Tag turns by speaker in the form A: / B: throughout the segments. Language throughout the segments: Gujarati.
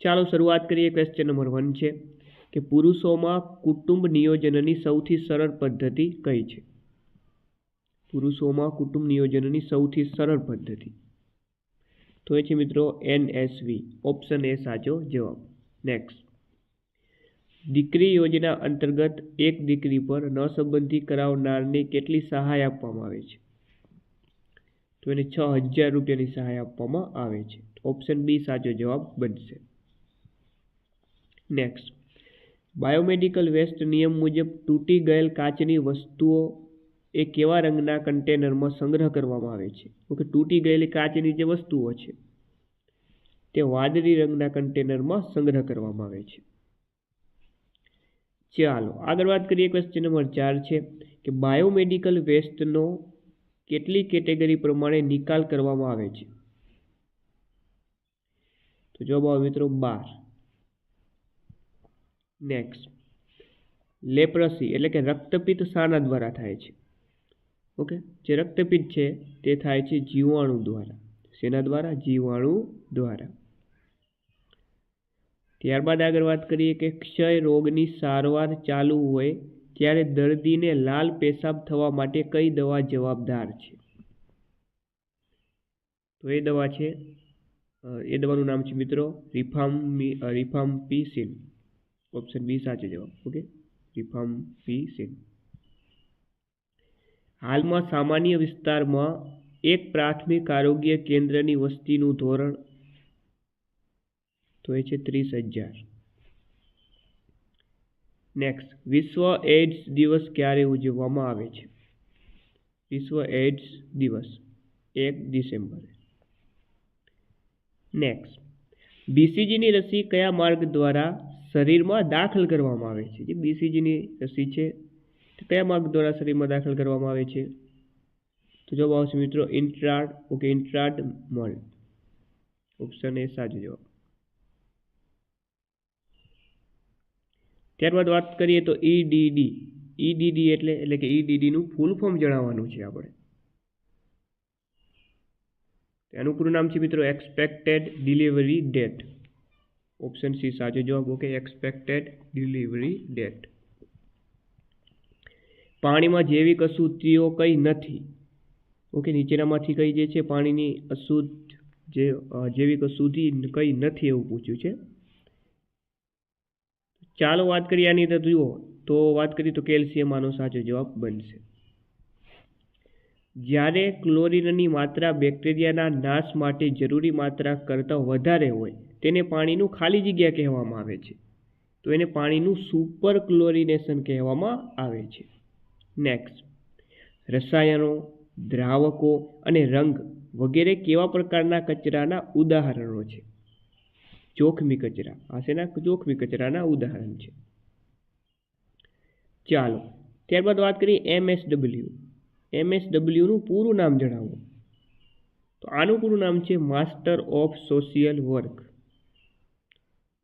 A: ચાલો શરૂઆત કરીએ। ક્વેશ્ચન નંબર 1 છે કે પુરુષોમાં કુટુંબ નિયોજનની સૌથી સરળ પદ્ધતિ કઈ છે? પુરુષોમાં કુટુંબ નિયોજનની સૌથી સરળ પદ્ધતિ તો એ છે મિત્રો NSV, ઓપ્શન એ સાચો જવાબ। નેક્સ્ટ, દીકરી યોજના અંતર્ગત એક દીકરી પર નસબંધી કરાવનારને કેટલી સહાય આપવામાં આવે છે? તો એને 6000 રૂપિયાની સહાય આપવામાં આવે છે। ઓપ્શન બી સાચો જવાબ બનશે। નેક્સ્ટ, બાયોમેડિકલ વેસ્ટ નિયમ મુજબ તૂટી ગયેલ કાચની વસ્તુઓ એ કેવા રંગના કન્ટેનરમાં સંગ્રહ કરવામાં આવે છે? ઓકે, તૂટી ગયેલી કાચની જે વસ્તુઓ છે તે વાદળી રંગના કન્ટેનરમાં સંગ્રહ કરવામાં આવે છે। ચાલો આગળ વાત કરીએ। ક્વેશ્ચન નંબર 4 છે કે બાયોમેડિકલ વેસ્ટનો કેટલી કેટેગરી પ્રમાણે નિકાલ કરવામાં આવે છે? તો જવાબ આવે મિત્રો 12। નેક્સ્ટ, લેપ્રસી એટલે કે રક્તપિત્ત શાના દ્વારા થાય છે? ઓકે, જે રક્તપિત્ત છે તે થાય છે જીવાણુ દ્વારા। શેના દ્વારા? જીવાણુ દ્વારા। ત્યારબાદ આગળ વાત કરીએ કે ક્ષય રોગની સારવાર ચાલુ હોય ત્યારે દર્દીને લાલ પેશાબ થવા માટે કઈ દવા જવાબદાર છે? તો એ દવાનું નામ છે મિત્રો રિફામ્પિસિન। ઓપ્શન બી સાચો જવાબ। ઓકે, રિફામ્પિસિન। હાલમાં સામાન્ય વિસ્તારમાં એક પ્રાથમિક આરોગ્ય કેન્દ્રની વસ્તીનું ધોરણ તો એ છે 30,000। નેક્સ્ટ, વિશ્વ એઇડ્સ દિવસ ક્યારે ઉજવવામાં આવે છે? વિશ્વ એઇડ્સ દિવસ 1 ડિસેમ્બર। નેક્સ્ટ, BCGની રસી કયા માર્ગ દ્વારા શરીરમાં દાખલ કરવામાં આવે છે? જે BCGની રસી છે તે કયા માર્ગ દ્વારા શરીરમાં દાખલ કરવામાં આવે છે? તો જવાબ આવશે મિત્રો ઇન્ટ્રાડર્મલ। ઓપ્શન એ સાચો જવાબ। ત્યારબાદ વાત કરીએ તો EDD એટલે કે EDDનું ફૂલ ફોર્મ જણાવવાનું છે આપણે। તેનું પૂરું નામ છે મિત્રો expected delivery date. Option C સાચો જવાબ। Okay, expected delivery date. પાણીમાં જૈવિક અશુદ્ધિઓ કઈ નથી? ઓકે, નીચેનામાંથી કઈ જે છે પાણીની અશુદ્ધ જે જૈવિક અશુદ્ધિ કઈ નથી એવું પૂછ્યું છે। ચાલો વાત કરીએ આની અંદર જુઓ તો વાત કરીએ તો કેલ્શિયમ આનો સાચો જવાબ બનશે। જ્યારે ક્લોરીનની માત્રા બેક્ટેરિયાના નાશ માટે જરૂરી માત્રા કરતાં વધારે હોય તેને પાણીનું ખાલી જગ્યા કહેવામાં આવે છે। તો એને પાણીનું સુપર ક્લોરિનેશન કહેવામાં આવે છે। નેક્સ્ટ, રસાયણો, દ્રાવકો અને રંગ વગેરે કેવા પ્રકારના કચરાના ઉદાહરણો છે? જોખમી કચરા। આ શેના? જોખમી કચરાના ઉદાહરણ છે। ચાલો ત્યારબાદ વાત કરીએ MSW નું પૂરું નામ જણાવો। તો આનું પૂરું નામ છે master of social work.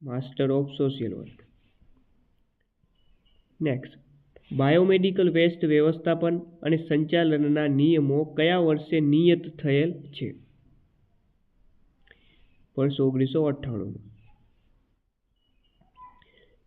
A: Master of social work. Next, biomedical waste વ્યવસ્થાપન અને સંચાલનના નિયમો કયા વર્ષે નિયત થયેલ છે? વર્ષ 1998।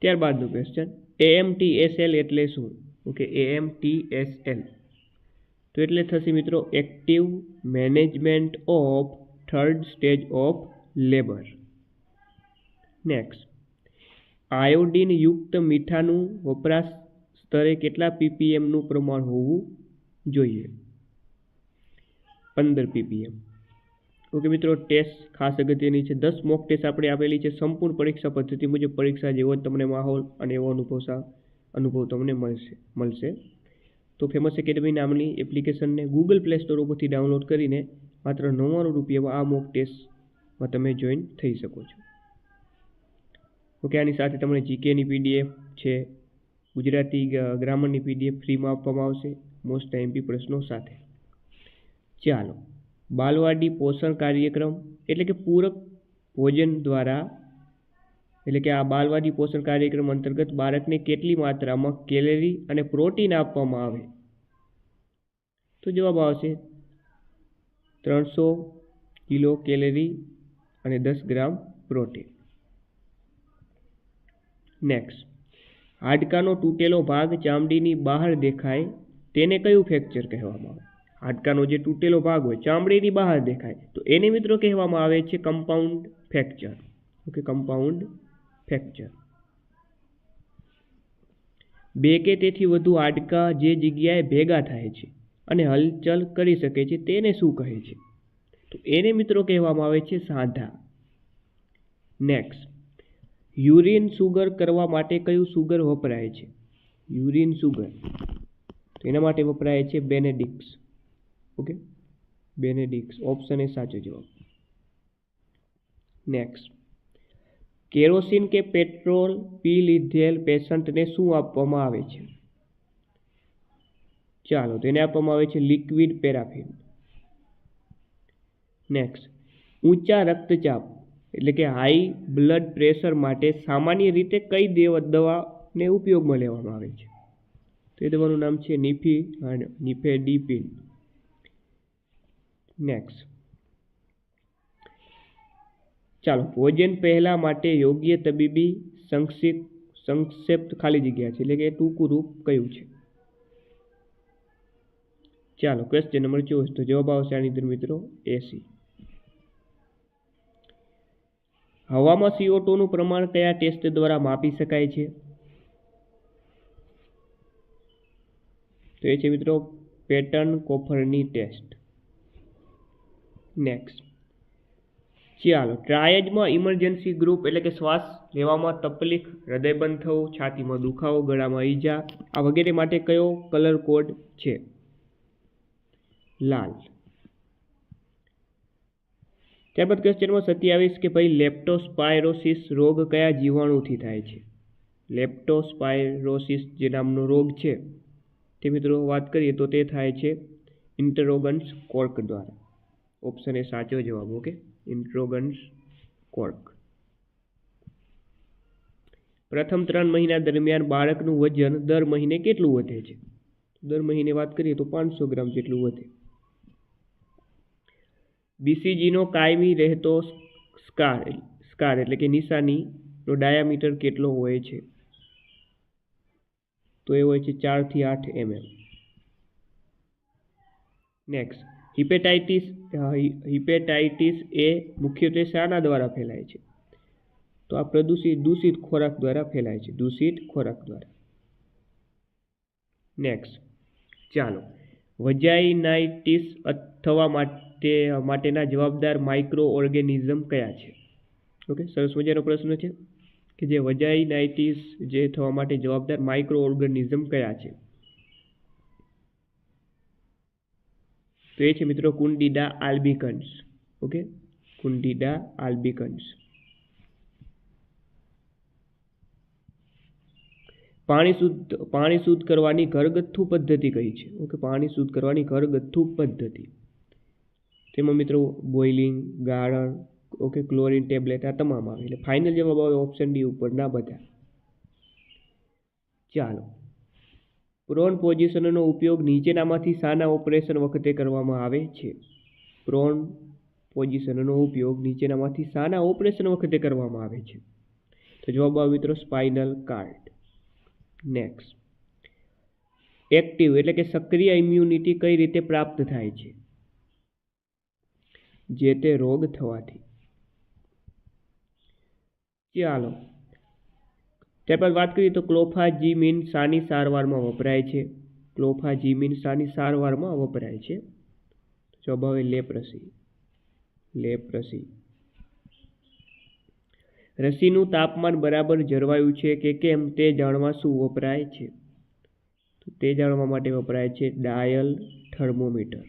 A: ત્યારબાદનું ક્વેશ્ચન AMTSL એટલે શું? ઓકે, AMTSL તો એટલે થશે મિત્રો active management of third stage of labour. Next, iodine યુક્ત મીઠાનું વપરાશ સ્તરે કેટલા ppm નું પ્રમાણ હોવું જોઈએ? 15 ppm। ઓકે મિત્રો, ટેસ્ટ ખાસ અગત્યની છે। 10 મોક ટેસ્ટ આપણે આપેલી છે। સંપૂર્ણ પરીક્ષા પદ્ધતિ મુજબ પરીક્ષા જેવો જ તમને માહોલ અને એવો અનુભવ તમને મળશે। તો ફેમસ એકેડમી નામની એપ્લિકેશનને ગૂગલ પ્લે સ્ટોર ઉપરથી ડાઉનલોડ કરીને માત્ર 99 રૂપિયામાં આ મોક ટેસ્ટમાં તમે જોઈન થઈ શકો છો। ઓકે, આની સાથે તમને જીકેની PDF છે, ગુજરાતી ગ્રામરની PDF ફ્રીમાં આપવામાં આવશે મોસ્ટ MP પ્રશ્નો સાથે। ચાલો, બાલવાડી પોષણ કાર્યક્રમ એટલે કે પૂરક ભોજન દ્વારા એટલે કે આ બાલવાડી પોષણ કાર્યક્રમ અંતર્ગત બાળકને કેટલી માત્રામાં કેલરી અને પ્રોટીન આપવામાં આવે? તો જવાબ આવશે 300 કિલો કેલરી અને 10 ગ્રામ પ્રોટીન। નેક્સ્ટ, હાડકાનો તૂટેલો ભાગ ચામડીની બહાર દેખાય તેને કયું ફ્રેક્ચર કહેવામાં આવે? હાડકાનો જે તૂટેલો ભાગ હોય ચામડીની બહાર દેખાય તો એને મિત્રો કહેવામાં આવે છે compound fracture. Okay, compound fracture. બે કે તેથી વધુ હાડકા જે જગ્યાએ ભેગા થાય છે અને હલચલ કરી શકે છે તેને શું કહે છે? તો એને મિત્રો કહેવામાં આવે છે સાંધા. નેક્સ્ટ, યુરિન સુગર કરવા માટે કયું સુગર વપરાય છે? યુરિન સુગર તો એના માટે વપરાય છે બેનેડિક્સ. ઓકે, બેનેડિક્સ ઓપ્શન એ સાચો જવાબ. નેક્સ્ટ, કેરોસીન કે પેટ્રોલ પી લીધેલ પેશન્ટને શું આપવામાં આવે છે? ચાલો, તેને આપવામાં આવે છે લિક્વિડ પેરાફિન. નેક્સ્ટ, ઊંચા રક્તચાપ એટલે કે હાઈ બ્લડ પ્રેશર માટે સામાન્ય રીતે કઈ દવાને ઉપયોગમાં લેવામાં આવે છે? તો એ દવાનું નામ છે નિફેડિપિન. નેક્સ્ટ, ચાલો, ભોજન પહેલા માટે યોગ્ય તબીબી સંક્ષિપ્ત ખાલી જગ્યા છે એટલે કે ટૂંકું રૂપ કયું છે? ચાલો, ક્વેશ્ચન નંબર 24 તો જવાબ આવશે આની અંદર મિત્રો AC. હવામાં CO2 નું પ્રમાણ કયા ટેસ્ટ દ્વારા માપી શકાય છે? તો એ છે મિત્રો પેટર્ન કોફરની ટેસ્ટ. નેક્સ્ટ, ચાલો, ટ્રાયજમાં ઇમરજન્સી ગ્રુપ એટલે કે શ્વાસ લેવામાં તકલીફ, હૃદય બંધ થવું, છાતીમાં દુખાવો, ગળામાં ઈજા આ વગેરે માટે કયો કલર કોડ છે? લાલ. ત્યારબાદ ક્વેશ્ચન નંબર 27 કે ભાઈ લેપ્ટોસ્પાયરોસિસ રોગ કયા જીવાણુથી થાય છે? લેપ્ટોસ્પાયરોસિસ જે નામનો રોગ છે તે મિત્રો વાત કરીએ તો તે થાય છે ઇન્ટરોગન્સ કોર્ક દ્વારા. ઓપ્શન એ સાચો જવાબ. ઓકે, ઇન્ટ્રોગન્સ કોર્ક. પ્રથમ 3 મહિના દરમિયાન બાળકનું વજન દર મહિને કેટલું વધે છે? દર મહિને વાત કરીએ તો 500 ગ્રામ જેટલું વધે. BCGનો કાયમી રહેતો સ્કાર એટલે કે નિશાનીનો ડાયામીટર કેટલો હોય છે? તો એ હોય છે 4 થી 8 mm. નેક્સ્ટ, હિપેટાઇટિસ એ મુખ્યત્વે શાના દ્વારા ફેલાય છે? તો આ દૂષિત ખોરાક દ્વારા ફેલાય છે. દૂષિત ખોરાક દ્વારા. નેક્સ્ટ, ચાલો, વજાઇનાઇટિસ થવા માટેના જવાબદાર માઇક્રો ઓર્ગેનિઝમ કયા છે? ઓકે, સરસ મજાનો પ્રશ્ન છે કે જે વજાઇનાઇટિસ જે થવા માટે જવાબદાર માઇક્રો ઓર્ગેનિઝમ કયા છે? તો એ છે મિત્રો કુંડીડા આલ્બિકન્સ. ઓકે, કુંડીડા આલ્બિકન્સ. પાણી શુદ્ધ કરવાની ઘરગથ્થુ પદ્ધતિ કઈ છે? ઓકે, પાણી શુદ્ધ કરવાની ઘરગથ્થુ પદ્ધતિ તેમાં મિત્રો બોઇલિંગ, ગાળણ, ઓકે, ક્લોરીન ટેબ્લેટ આ તમામ આવે. એટલે ફાઇનલ જવાબ આવે ઓપ્શન ડી ઉપરના બધા. ચાલો, પ્રોન પોઝિશનનો ઉપયોગ નીચેનામાંથી શાના ઓપરેશન વખતે કરવામાં આવે છે? પ્રોન પોઝિશનનો ઉપયોગ નીચેનામાંથી શાના ઓપરેશન વખતે કરવામાં આવે છે? તો જવાબ આવે મિત્રો સ્પાઇનલ કાર્ડ. નેક્સ્ટ, એક્ટિવ એટલે કે સક્રિય ઇમ્યુનિટી કઈ રીતે પ્રાપ્ત થાય છે? જે તે રોગ થવાથી. ચાલો, ત્યારબાદ વાત કરીએ તો ક્લોફાઝીમિન શાની સારવારમાં વપરાય છે? ક્લોફાઝીમિન શાની સારવારમાં વપરાય છે? જવાબ આવે લેપ્રસી. લેપ્રસી. રસીનું તાપમાન બરાબર જળવાયું છે કે કેમ તે જાણવા શું વપરાય છે? તો તે જાણવા માટે વપરાય છે ડાયલ થર્મોમીટર.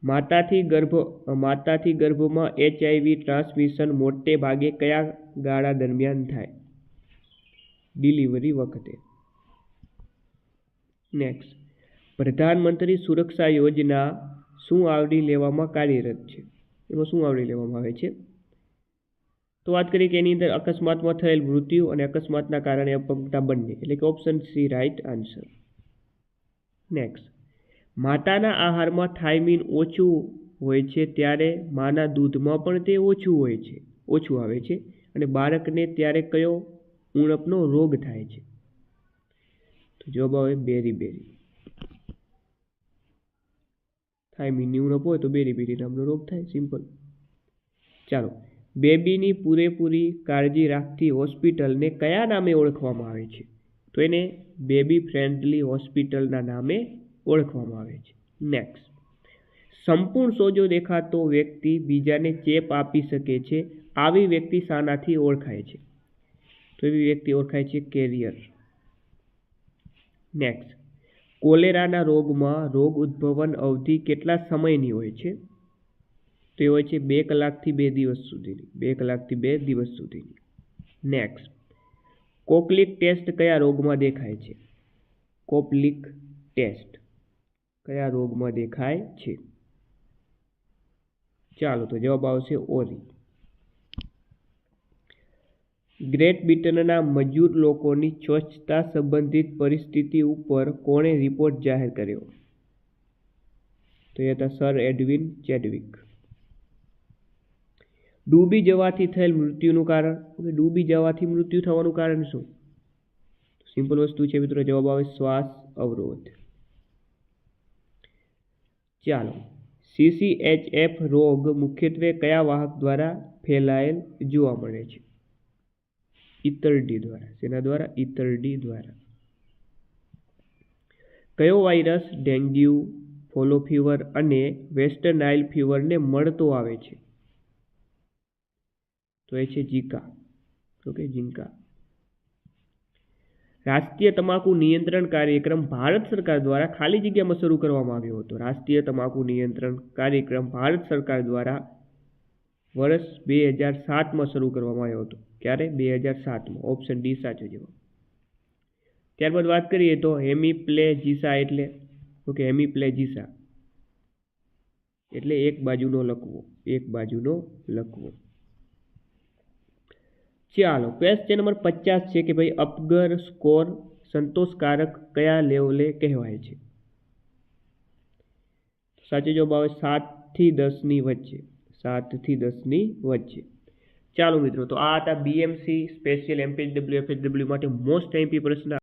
A: માતાથી ગર્ભમાં HIV ટ્રાન્સમિશન મોટે ભાગે કયા ગાળા દરમિયાન થાય? ડિલિવરી વખતે. નેક્સ્ટ, પ્રધાનમંત્રી સુરક્ષા યોજના શું આવરી લેવામાં કાર્યરત છે? એમાં શું આવરી લેવામાં આવે છે? તો વાત કરીએ કે એની અંદર અકસ્માતમાં થયેલ મૃત્યુ અને અકસ્માતના કારણે અપંગતા બંને એટલે કે option C right answer. Next, માતાના આહારમાં થાઇમીન ઓછું હોય છે ત્યારે માના દૂધમાં પણ તે ઓછું આવે છે અને બાળકને ત્યારે કયો ઉણપનો રોગ થાય છે? તો જવાબ આવે બેરી. થાઇમીનની ઉણપ હોય તો બેરી નામનો રોગ થાય, સિમ્પલ. ચાલો, બેબીની પૂરેપૂરી કાળજી રાખતી હોસ્પિટલને કયા નામે ઓળખવામાં આવે છે? તો એને બેબી ફ્રેન્ડલી હોસ્પિટલના નામે ઓળખવામાં આવે છે. નેક્સ્ટ, સંપૂર્ણ સોજો દેખાતો વ્યક્તિ બીજાને ચેપ આપી શકે છે, આવી વ્યક્તિ શાનાથી ઓળખાય છે? તો એવી વ્યક્તિ ઓળખાય છે કેરિયર. નેક્સ્ટ, કોલેરાના રોગમાં રોગ ઉદ્ભવન અવધિ કેટલા સમયની હોય છે? તો એ હોય છે 2 કલાકથી 2 દિવસ સુધીની. 2 કલાકથી 2 દિવસ સુધીની. નેક્સ્ટ, કોકલિક ટેસ્ટ કયા રોગમાં દેખાય છે? કોપલિક ટેસ્ટ કયા રોગમાં દેખાય છે? ચાલો, તો જવાબ આવશે ઓરી. ગ્રેટ બ્રિટનના મજૂર લોકોની સ્વચ્છતા સંબંધિત પરિસ્થિતિ ઉપર કોણે રિપોર્ટ જાહેર કર્યો? તો એ હતા સર એડવિન ચેડવિક. ડૂબી જવાથી થયેલ મૃત્યુનું કારણ? ડૂબી જવાથી મૃત્યુ થવાનું કારણ શું? સિમ્પલ વસ્તુ છે મિત્રો, જવાબ આવે શ્વાસ અવરોધ. ચાલો, CCHF રોગ મુખ્યત્વે કયા વાહક દ્વારા ફેલાયેલ જોવા મળે છે? ઇતરડી દ્વારા. શેના દ્વારા? ઇતરડી દ્વારા. કયો વાયરસ ડેન્ગ્યુ, ફોલો ફીવર અને વેસ્ટ નાઇલ ફીવરને મળતો આવે છે? તો એ છે ઝીકા. Okay, Zika. રાષ્ટ્રીય તમાકુ નિયંત્રણ કાર્યક્રમ ભારત સરકાર દ્વારા ખાલી જગ્યામાં શરૂ કરવામાં આવ્યો હતો. રાષ્ટ્રીય તમાકુ નિયંત્રણ કાર્યક્રમ ભારત સરકાર દ્વારા વર્ષ 2007માં શરૂ કરવામાં આવ્યો હતો. ક્યારે? 2007માં. ઓપ્શન ડી સાચો જવાબ. ત્યારબાદ વાત કરીએ તો હેમીપ્લેજીસા એટલે હેમીપ્લેજીસા એટલે એક બાજુનો લકવો. ચાલો, ક્વેશ્ચન નંબર 50 છે કે ભાઈ અપગર સ્કોર સંતોષકારક કયા લેવલે કહેવાય છે? સાચો જવાબ આવે 7 થી 10ની વચ્ચે. 7 થી 10ની વચ્ચે. ચાલો મિત્રો, તો આ હતા BMC સ્પેશિયલ MPW FHW માટે મોસ્ટ આઈએમપી પ્રશ્ન.